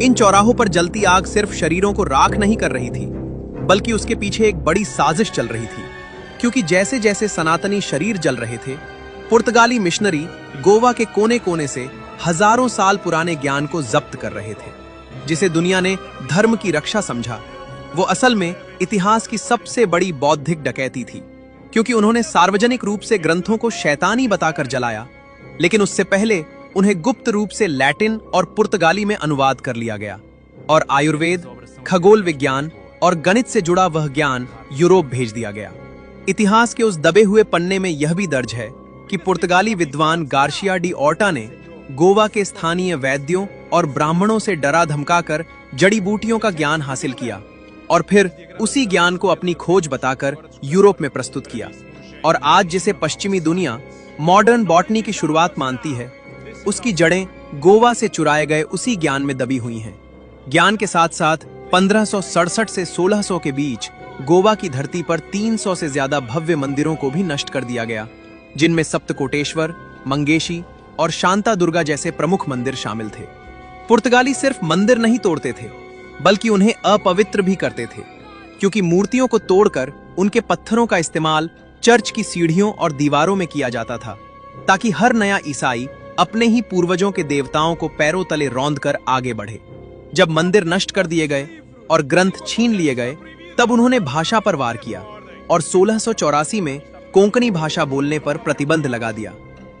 इन चौराहों पर जलती आग सिर्फ शरीरों को राख नहीं कर रही थी, बल्कि उसके पीछे एक बड़ी साजिश चल रही थी। क्योंकि जैसे जैसे सनातनी शरीर जल रहे थे, पुर्तगाली मिशनरी गोवा के कोने कोने से हजारों साल पुराने ज्ञान को जब्त कर रहे थे। जिसे दुनिया ने धर्म की रक्षा समझा, वो असल में इतिहास की सबसे बड़ी बौद्धिक डकैती थी। क्योंकि उन्होंने सार्वजनिक रूप से ग्रंथों को शैतानी बताकर जलाया, लेकिन उससे पहले उन्हें गुप्त रूप से लैटिन और पुर्तगाली में अनुवाद कर लिया गया और आयुर्वेद, खगोल विज्ञान और गणित से जुड़ा वह ज्ञान यूरोप भेज दिया गया। इतिहास के उस दबे हुए पन्ने में यह भी दर्ज है कि पुर्तगाली विद्वान गार्शिया डी ओर्टा ने गोवा के स्थानीय वैद्यों और ब्राह्मणों से डरा धमकाकर जड़ी बूटियों का ज्ञान हासिल किया और फिर उसी ज्ञान को अपनी खोज बताकर यूरोप में प्रस्तुत किया। और आज जिसे पश्चिमी दुनिया मॉडर्न बॉटनी की शुरुआत मानती है, उसकी जड़ें गोवा से चुराए गए उसी ज्ञान में दबी हुई हैं। ज्ञान के साथ साथ 1567 से 1600 के बीच गोवा की धरती पर 300 से ज्यादा भव्य मंदिरों को भी नष्ट कर दिया गया, जिनमें सप्तकोटेश्वर, मंगेशी और शांता दुर्गा जैसे प्रमुख मंदिर शामिल थे। पुर्तगाली सिर्फ मंदिर नहीं तोड़ते थे, बल्कि उन्हें अपवित्र भी करते थे। क्योंकि मूर्तियों को तोड़कर उनके पत्थरों का इस्तेमाल चर्च की सीढ़ियों और दीवारों में किया जाता था, ताकि हर नया ईसाई अपने ही पूर्वजों के देवताओं को पैरों तले रौंदकर आगे बढ़े। जब मंदिर नष्ट कर दिए गए और ग्रंथ छीन लिए गए, तब उन्होंने भाषा पर वार किया और 1684 में कोंकणी भाषा बोलने पर प्रतिबंध लगा दिया,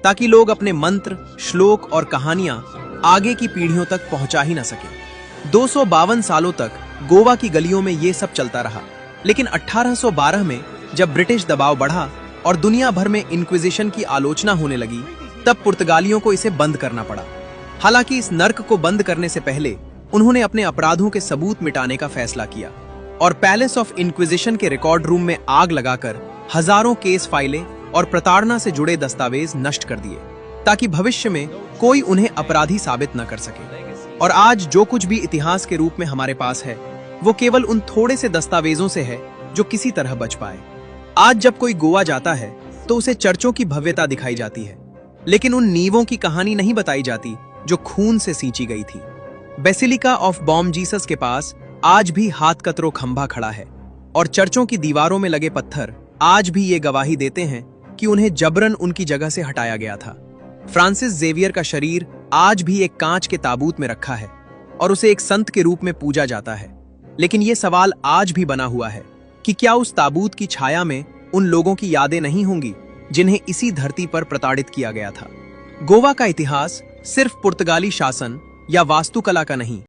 ताकि लोग अपने मंत्र, श्लोक और कहानियां आगे की पीढ़ियों तक पहुंचा ही न सके। 252 सालों तक गोवा की गलियों में ये सब चलता रहा, लेकिन 1812 में जब ब्रिटिश दबाव बढ़ा और दुनिया भर में इंक्विजिशन की आलोचना होने लगी, तब पुर्तगालियों को इसे बंद करना पड़ा। हालांकि इस नर्क को बंद करने से पहले उन्होंने अपने अपराधों के सबूत मिटाने का फैसला किया और पैलेस ऑफ इंक्विजिशन के रिकॉर्ड रूम में आग लगाकर हजारों केस फाइलें और प्रताड़ना से जुड़े दस्तावेज नष्ट कर दिए, ताकि भविष्य में कोई उन्हें अपराधी साबित न कर सके। और आज जो कुछ भी इतिहास के रूप में हमारे पास है, वो केवल उन थोड़े से दस्तावेजों से है जो किसी तरह बच पाए। आज जब कोई गोवा जाता है तो उसे चर्चों की भव्यता दिखाई जाती है, लेकिन उन नींवों की कहानी नहीं बताई जाती जो खून से सींची गई थी। बेसिलिका ऑफ बॉम जीसस के पास आज भी हाथ कतरो खंभा खड़ा है और चर्चों की दीवारों में लगे पत्थर आज भी ये गवाही देते हैं कि उन्हें जबरन उनकी जगह से हटाया गया था। फ्रांसिस जेवियर का शरीर आज भी एक कांच के ताबूत में रखा है और उसे एक संत के रूप में पूजा जाता है। लेकिन ये सवाल आज भी बना हुआ है कि क्या उस ताबूत की छाया में उन लोगों की यादें नहीं होंगी जिन्हें इसी धरती पर प्रताड़ित किया गया था। गोवा का इतिहास सिर्फ पुर्तगाली शासन या वास्तुकला का नहीं,